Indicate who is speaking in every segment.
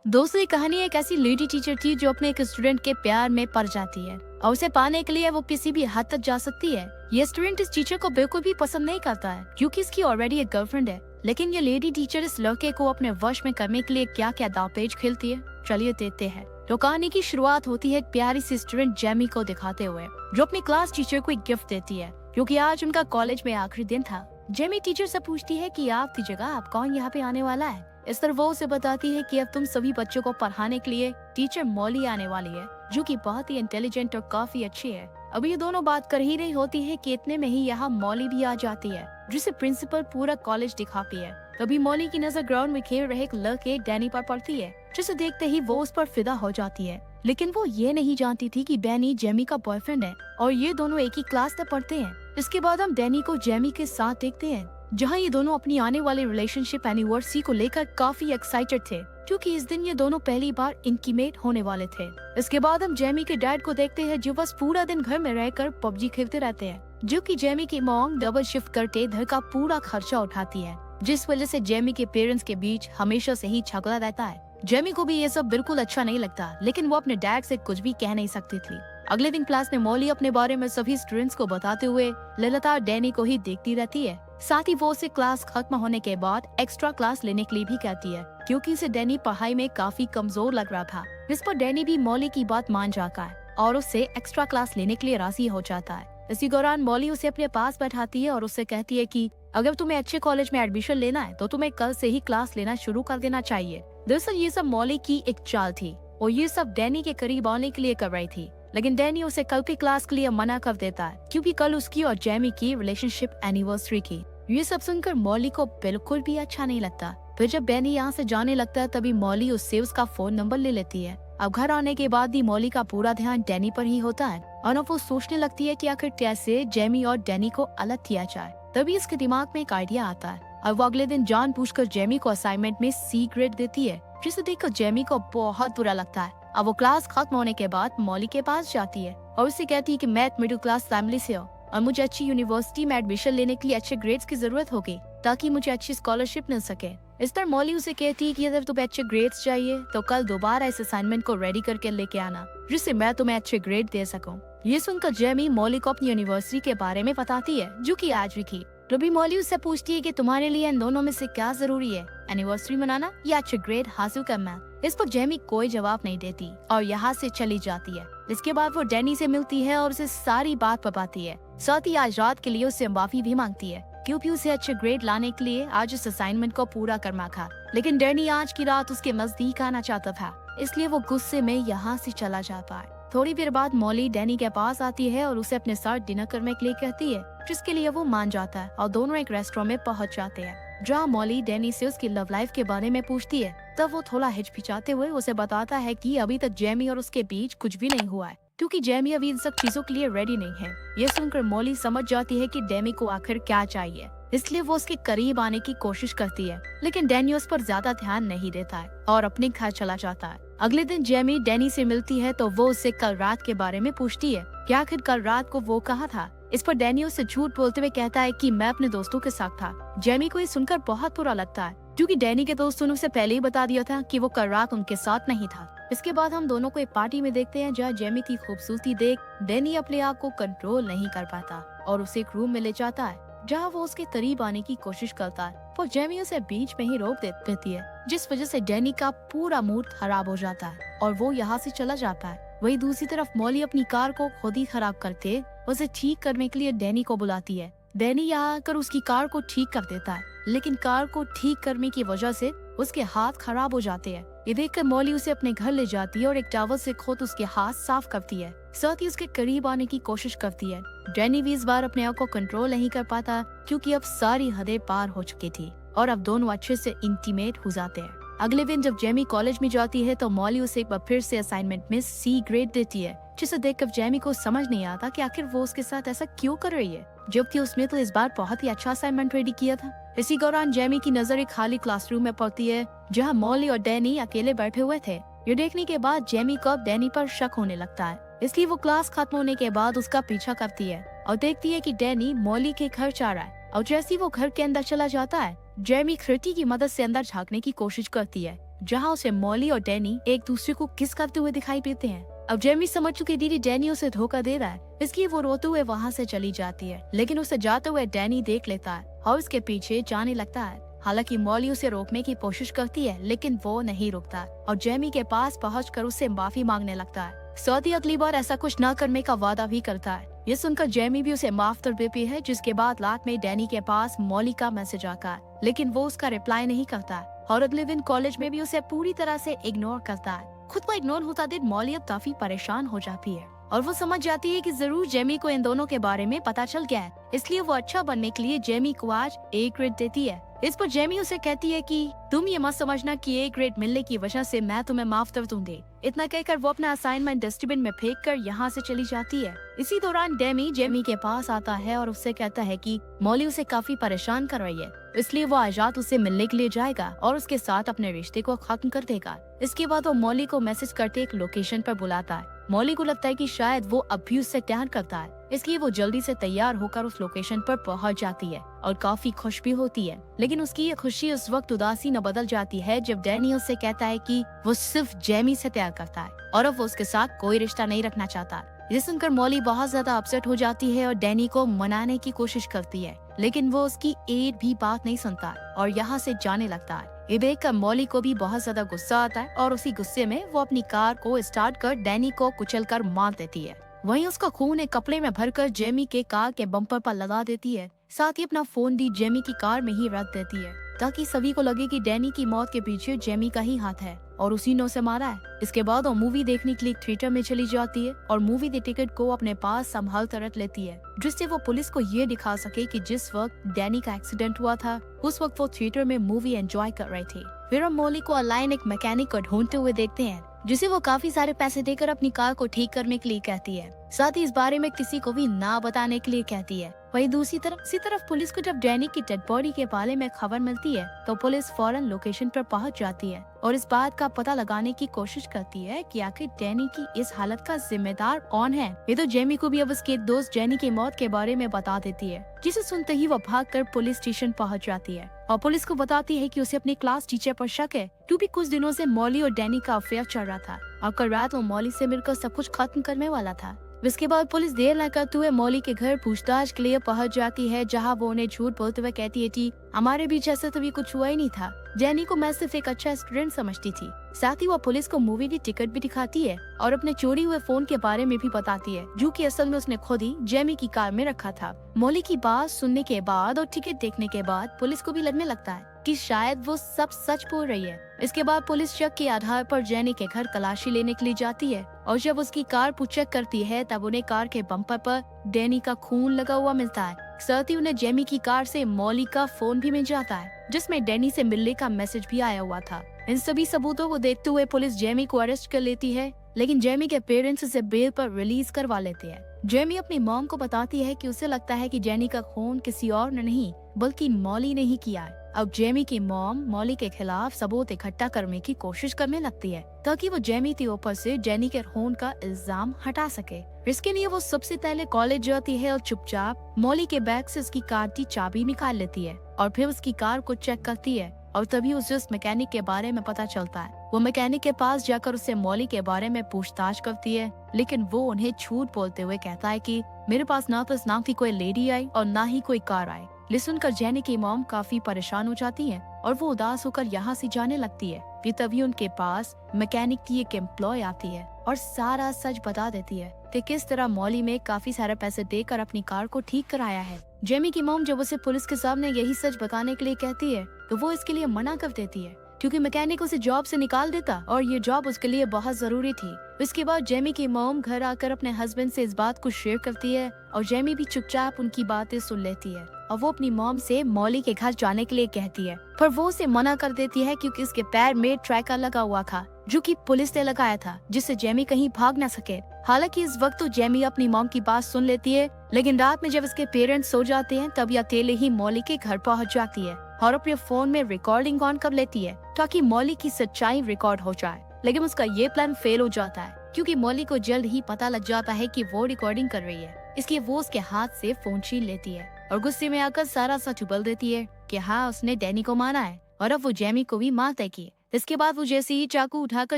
Speaker 1: दोस्तों, ये कहानी एक ऐसी लेडी टीचर थी जो अपने एक स्टूडेंट के प्यार में पड़ जाती है और उसे पाने के लिए वो किसी भी हद तक जा सकती है। ये स्टूडेंट इस टीचर को बिल्कुल भी पसंद नहीं करता है क्योंकि इसकी ऑलरेडी एक गर्लफ्रेंड है। लेकिन ये लेडी टीचर इस लड़के को अपने वश में करने के लिए क्या क्या दावपेच खेलती है, चलिए देखते हैं। तो कहानी की शुरुआत होती है एक प्यारी सी स्टूडेंट जेमी को दिखाते हुए, जो अपनी क्लास टीचर को एक गिफ्ट देती है क्योंकि आज उनका कॉलेज में आखिरी दिन था। जेमी टीचर से पूछती है कि आपकी जगह आप कौन यहाँ पे आने वाला है। इस तरह वो उसे बताती है कि अब तुम सभी बच्चों को पढ़ाने के लिए टीचर मॉली आने वाली है, जो कि बहुत ही इंटेलिजेंट और काफी अच्छी है। अभी ये दोनों बात कर ही रही होती है कि इतने में ही यहाँ मॉली भी आ जाती है, जिसे प्रिंसिपल पूरा कॉलेज दिखाती है। तभी मॉली की नजर ग्राउंड में खेल रहे एक लड़के डैनी पर पड़ती है, जिसे देखते ही वो उस पर फिदा हो जाती है। लेकिन वो ये नहीं जानती थी कि डैनी जेमी का बॉयफ्रेंड है और ये दोनों एक ही क्लास में पढ़ते हैं। इसके बाद हम डैनी को जेमी के साथ देखते हैं, जहाँ ये दोनों अपनी आने वाली रिलेशनशिप एनिवर्सरी को लेकर काफी एक्साइटेड थे, क्योंकि इस दिन ये दोनों पहली बार इंटीमेट होने वाले थे। इसके बाद हम जेमी के डैड को देखते हैं, जो बस पूरा दिन घर में रहकर पबजी खेलते रहते हैं, जो कि जेमी की मॉम डबल शिफ्ट करके घर का पूरा खर्चा उठाती है, जिस वजह से जेमी के पेरेंट्स के बीच हमेशा से ही झगड़ा रहता है। जेमी को भी ये सब बिल्कुल अच्छा नहीं लगता, लेकिन वो अपने डैड से कुछ भी कह नहीं सकती थी। अगले दिन क्लास में मॉली अपने बारे में सभी स्टूडेंट्स को बताते हुए लगातार डैनी को ही देखती रहती है। साथ ही वो उसे क्लास खत्म होने के बाद एक्स्ट्रा क्लास लेने के लिए भी कहती है, क्योंकि इसे डैनी पढ़ाई में काफी कमजोर लग रहा था। इस पर डैनी भी मॉली की बात मान जाता है और उससे एक्स्ट्रा क्लास लेने के लिए राजी हो जाता है। इसी दौरान मॉली उसे अपने पास बैठाती है और उससे कहती है कि अगर तुम्हें अच्छे कॉलेज में एडमिशन लेना है तो तुम्हें कल से ही क्लास लेना शुरू कर देना चाहिए। दरअसल ये सब मॉली की एक चाल थी और ये सब डैनी के करीब आने के लिए कर रही थी, लेकिन डैनी उसे कल की क्लास के लिए मना कर देता है, क्योंकि कल उसकी और जेमी की रिलेशनशिप एनिवर्सरी की। ये सब सुनकर मॉली को बिल्कुल भी अच्छा नहीं लगता। फिर जब डैनी यहाँ से जाने लगता है, तभी मॉली उससे उसका फोन नंबर ले लेती है। अब घर आने के बाद भी मॉली का पूरा ध्यान डैनी पर ही होता है और अब वो सोचने लगती है कि आखिर कैसे जेमी और डैनी को अलग किया जाए। तभी इसके दिमाग में एक आइडिया आता है और वो अगले दिन जानबूझकर जेमी को असाइनमेंट में सी ग्रेड देती है, जिसे देखकर जेमी को बहुत बुरा लगता है। अब वो क्लास खत्म होने के बाद मॉली के पास जाती है और उससे कहती है कि मैं मिडिल क्लास फैमिली से हूँ और मुझे अच्छी यूनिवर्सिटी में एडमिशन लेने के लिए अच्छे ग्रेड्स की जरूरत होगी, ताकि मुझे अच्छी स्कॉलरशिप मिल सके। इस तरह मॉली उसे कहती है कि अगर तुम्हें अच्छे ग्रेड्स चाहिए तो कल दोबारा इस असाइनमेंट को रेडी करके लेके आना, जिससे मैं तुम्हें अच्छे ग्रेड दे सकूं। ये सुनकर जेमी मॉली को अपनी यूनिवर्सिटी के बारे में बताती है, जो कि आज भी थी। तभी मॉली उससे पूछती है कि तुम्हारे लिए इन दोनों में से क्या जरूरी है, एनिवर्सरी मनाना या अच्छे ग्रेड हासिल करना। इस पर जेमी कोई जवाब नहीं देती और यहाँ से चली जाती है। इसके बाद वो डैनी से मिलती है और उसे सारी बात बताती है। साथ ही आज रात के लिए उससे माफी भी मांगती है, क्योंकि उसे अच्छे ग्रेड लाने के लिए आज इस असाइनमेंट को पूरा करना था। लेकिन डैनी आज की रात उसके नजदीक आना चाहता था, इसलिए वो गुस्से में यहाँ से चला जाता है। थोड़ी देर बाद मॉली डैनी के पास आती है और उसे अपने साथ डिनर करने के लिए कहती है, जिसके लिए वो मान जाता है और दोनों एक रेस्टोरेंट में पहुंच जाते हैं, जहाँ मॉली डैनी से उसकी लव लाइफ के बारे में पूछती है। तब वो थोड़ा हिचकिचाते हुए उसे बताता है कि अभी तक जेमी और उसके बीच कुछ भी नहीं हुआ है, क्योंकि जेमी अभी इन सब चीजों के लिए रेडी नहीं है। ये सुनकर मॉली समझ जाती है कि डेमी को आखिर क्या चाहिए, इसलिए वो उसके करीब आने की कोशिश करती है, लेकिन डैनी उस पर ज्यादा ध्यान नहीं देता है और अपने घर चला जाता है। अगले दिन जेमी डैनी से मिलती है तो वो उससे कल रात के बारे में पूछती है कि आखिर कल रात को वो कहाँ था। इस पर डैनी उससे झूठ बोलते हुए कहता है कि मैं अपने दोस्तों के साथ था। जेमी को ये सुनकर बहुत बुरा लगता है, क्योंकि डैनी के दोस्तों ने उसे पहले ही बता दिया था कि वो कल रात उनके साथ नहीं था। इसके बाद हम दोनों को एक पार्टी में देखते हैं, जहाँ जेमी की खूबसूरती देख डैनी अपने आप को कंट्रोल नहीं कर पाता और उसे एक रूम में ले जाता है, जहाँ वो उसके करीब आने की कोशिश करता है, पर जेमी उसे बीच में ही रोक देती है, जिस वजह से डैनी का पूरा मूड खराब हो जाता है और वो यहाँ से चला जाता है। वही दूसरी तरफ मॉली अपनी कार को खुद ही खराब करके उसे ठीक करने के लिए डैनी को बुलाती है। डैनी यहाँ आकर उसकी कार को ठीक कर देता है, लेकिन कार को ठीक करने की वजह से उसके हाथ खराब हो जाते हैं। ये देखकर मॉली उसे अपने घर ले जाती है और एक टॉवल से खुद उसके हाथ साफ करती है, साथ ही उसके करीब आने की कोशिश करती है। डैनी भी इस बार अपने आप को कंट्रोल नहीं कर पाता, क्योंकि अब सारी हदें पार हो चुकी थी और अब दोनों अच्छे से इंटीमेट हो जाते हैं। अगले दिन जब जेमी कॉलेज में जाती है तो मॉली उसे एक बार फिर से असाइनमेंट में सी ग्रेड देती है, जिसे देखकर जेमी को समझ नहीं आता कि आखिर वो उसके साथ ऐसा क्यों कर रही है, जबकि उसने तो इस बार बहुत ही अच्छा असाइनमेंट रेडी किया था। इसी दौरान जेमी की नजर एक खाली क्लासरूम में पड़ती है, जहाँ मॉली और डैनी अकेले बैठे हुए थे। ये देखने के बाद जेमी को अब डैनी पर शक होने लगता है, इसलिए वो क्लास खत्म होने के बाद उसका पीछा करती है और देखती है कि डैनी मॉली के घर जा रहा है। और जैसे ही वो घर के अंदर चला जाता है, जेमी खिड़की की मदद से अंदर झांकने की कोशिश करती है, जहाँ उसे मॉली और डैनी एक दूसरे को किस करते हुए दिखाई देते हैं। अब जेमी समझ चुकी दीदी डैनी उसे धोखा दे रहा है, इसलिए वो रोते हुए वहाँ से चली जाती है। लेकिन उसे जाते हुए डैनी देख लेता है और उसके पीछे जाने लगता है। हालांकि मॉली उसे रोकने की कोशिश करती है, लेकिन वो नहीं रुकता और जेमी के पास पहुंचकर उससे माफी मांगने लगता है। साथ ही अगली बार ऐसा कुछ न करने का वादा भी करता है। ये सुनकर जेमी भी उसे माफ कर देती है, जिसके बाद रात में डैनी के पास मॉली का मैसेज आता है, लेकिन वो उसका रिप्लाई नहीं करता है और अगले दिन कॉलेज में भी उसे पूरी तरह से इग्नोर करता है। खुद को इग्नोर होता देख मॉली अब काफी परेशान हो जाती है और वो समझ जाती है कि जरूर जेमी को इन दोनों के बारे में पता चल गया है, इसलिए वो अच्छा बनने के लिए जेमी को आज A ग्रेड देती है। इस पर जेमी उसे कहती है कि तुम ये मत समझना कि A ग्रेड मिलने की वजह से मैं तुम्हें माफ कर दूंगी। इतना कहकर वो अपना असाइनमेंट डस्टबिन में फेंक कर यहाँ से चली जाती है। इसी दौरान डैमी जेमी के पास आता है और उससे कहता है कि मॉली उसे काफी परेशान कर रही है, इसलिए वो आज रात उससे मिलने के लिए जाएगा और उसके साथ अपने रिश्ते को खत्म कर देगा। इसके बाद वो मॉली को मैसेज करते एक लोकेशन पर बुलाता है। मॉली को लगता है कि शायद वो अभी उससे प्यार करता है, इसलिए वो जल्दी से तैयार होकर उस लोकेशन पर पहुंच जाती है और काफी खुश भी होती है। लेकिन उसकी ये खुशी उस वक्त उदासी न बदल जाती है जब डैनी उससे कहता है कि वो सिर्फ जेमी से प्यार करता है और अब वो उसके साथ कोई रिश्ता नहीं रखना चाहता। ये सुनकर मॉली बहुत ज्यादा अपसेट हो जाती है और डैनी को मनाने की कोशिश करती है, लेकिन वो उसकी एक भी बात नहीं सुनता और यहाँ से जाने लगता है। ये देखकर मॉली को भी बहुत ज्यादा गुस्सा आता है और उसी गुस्से में वो अपनी कार को स्टार्ट कर डैनी को कुचलकर मार देती है। वहीं उसका खून एक कपड़े में भरकर जेमी के कार के बम्पर पर लगा देती है। साथ ही अपना फोन भी जेमी की कार में ही रख देती है, ताकि सभी को लगे कि डैनी की मौत के पीछे जेमी का ही हाथ है और उसी ने उसे मारा है। इसके बाद वो मूवी देखने के लिए थिएटर में चली जाती है और मूवी के टिकट को अपने पास संभाल कर रख लेती है, जिससे वो पुलिस को ये दिखा सके कि जिस वक्त डैनी का एक्सीडेंट हुआ था उस वक्त वो थिएटर में मूवी एंजॉय कर रहे थे। फिर हम मॉली को ऑनलाइन एक मैकेनिक को ढूंढते हुए देखते हैं, जिसे वो काफी सारे पैसे देकर अपनी कार को ठीक करने के लिए कहती है। साथ ही इस बारे में किसी को भी ना बताने के लिए कहती है। वहीं दूसरी तरफ पुलिस को जब डैनी की डेड बॉडी के बारे में खबर मिलती है तो पुलिस फौरन लोकेशन पर पहुंच जाती है और इस बात का पता लगाने की कोशिश करती है कि आखिर डैनी की इस हालत का जिम्मेदार कौन है। ये तो जेमी को भी अब उसके दोस्त डैनी की मौत के बारे में बता देती है, जिसे सुनते ही वो भागकर पुलिस स्टेशन पहुंच जाती है और पुलिस को बताती है कि उसे अपनी क्लास टीचर पर शक है, क्योंकि कुछ दिनों से मॉली और डैनी का अफेयर चल रहा था और कल रात वो मॉली से मिलकर सब कुछ खत्म करने वाला था। इसके बाद पुलिस देर न करते हुए मॉली के घर पूछताछ के लिए पहुंच जाती है, जहां वो उन्हें झूठ बोलते हुए कहती है कि हमारे बीच ऐसा तो भी कुछ हुआ ही नहीं था। डैनी को मैं सिर्फ एक अच्छा स्टूडेंट समझती थी। साथ ही वो पुलिस को मूवी की टिकट भी दिखाती है और अपने चोरी हुए फोन के बारे में भी बताती है, जो कि असल में उसने खुद ही जेमी की कार में रखा था। मॉली की बात सुनने के बाद और टिकट देखने के बाद पुलिस को भी लगने लगता है कि शायद वो सब सच बोल रही है। इसके बाद पुलिस शक के आधार पर जेनी के घर तलाशी लेने के लिए जाती है और जब उसकी कार को चेक करती है तब उन्हें कार के बम्पर पर डैनी का खून लगा हुआ मिलता है। साथ ही उन्हें जेमी की कार से मॉली का फोन भी मिल जाता है, जिसमें डैनी से मिलने का मैसेज भी आया हुआ था। इन सभी सबूतों को देखते हुए पुलिस जेमी को अरेस्ट कर लेती है, लेकिन जेमी के पेरेंट्स उसे बेल पर रिलीज करवा लेते हैं। जेमी अपनी मॉम को बताती है कि उसे लगता है कि जेनी का खून किसी और ने नहीं बल्कि मॉली ने ही किया है। अब जेमी की मॉम मॉली के खिलाफ सबूत इकट्ठा करने की कोशिश करने लगती है, ताकि वो जेमी के ऊपर से जेनी के खून का इल्जाम हटा सके। इसके लिए वो सबसे पहले कॉलेज जाती है और चुपचाप मॉली के बैग से उसकी कार की चाबी निकाल लेती है और फिर उसकी कार को चेक करती है और तभी उसे उस मैकेनिक के बारे में पता चलता है। वो मैकेनिक के पास जाकर उससे मॉली के बारे में पूछताछ करती है, लेकिन वो उन्हें झूठ बोलते हुए कहता है कि मेरे पास ना तो ना ही कोई लेडी आई और ना ही कोई कार आई। सुनकर जेनी की मॉम काफी परेशान हो जाती है और वो उदास होकर यहाँ से जाने लगती है। फिर तभी उनके पास मैकेनिक की एक एम्प्लॉय आती है और सारा सच बता देती है कि किस तरह मॉली में काफी सारे पैसे देकर अपनी कार को ठीक कराया है। जेमी की मॉम जब उसे पुलिस के सामने यही सच बताने के लिए कहती है तो वो इसके लिए मना कर देती है, क्योंकि मैकेनिक उसे जॉब से निकाल देता और ये जॉब उसके लिए बहुत जरूरी थी। इसके बाद जेमी की मॉम घर आकर अपने हस्बैंड से इस बात को शेयर करती है और जेमी भी चुपचाप उनकी बातें सुन लेती है और वो अपनी मॉम से मॉली के घर जाने के लिए कहती है, पर वो उसे मना कर देती है क्योंकि उसके पैर में ट्रैकर लगा हुआ था, जो कि पुलिस ने लगाया था, जिससे जेमी कहीं भाग न सके। हालांकि इस वक्त तो जेमी अपनी मॉम की बात सुन लेती है, लेकिन रात में जब उसके पेरेंट्स सो जाते हैं तब अकेले ही मॉली के घर पहुंच जाती है और अपने फोन में रिकॉर्डिंग ऑन कर लेती है ताकि मॉली की सच्चाई रिकॉर्ड हो जाए। लेकिन उसका ये प्लान फेल हो जाता है, क्योंकि मॉली को जल्द ही पता लग जाता है कि वो रिकॉर्डिंग कर रही है, इसलिए वो उसके हाथ से फोन छीन लेती है और गुस्से में आकर सारा सच उगल देती है कि हाँ उसने डैनी को मारा है और अब वो जेमी को भी मार देगी, इसके बाद वो जैसे ही चाकू उठाकर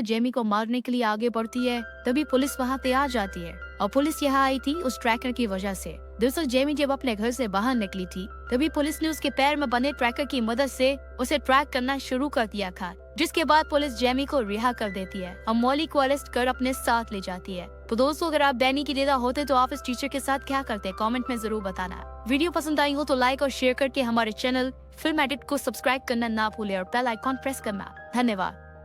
Speaker 1: जेमी को मारने के लिए आगे बढ़ती है, तभी पुलिस वहाँ पे आ जाती है। और पुलिस यहाँ आई थी उस ट्रैकर की वजह से। दरअसल जेमी जब अपने घर से बाहर निकली थी, तभी पुलिस ने उसके पैर में बने ट्रैकर की मदद से उसे ट्रैक करना शुरू कर दिया था, जिसके बाद पुलिस जेमी को रिहा कर देती है और मॉली को अरेस्ट कर अपने साथ ले जाती है। तो दोस्तों, अगर आप डैनी की जगह होते तो आप इस टीचर के साथ क्या करते, कमेंट में जरूर बताना। वीडियो पसंद आई हो तो लाइक और शेयर करके हमारे चैनल फिल्म एडिट को सब्सक्राइब करना ना भूले और बेल आइकॉन प्रेस करना। धन्यवाद।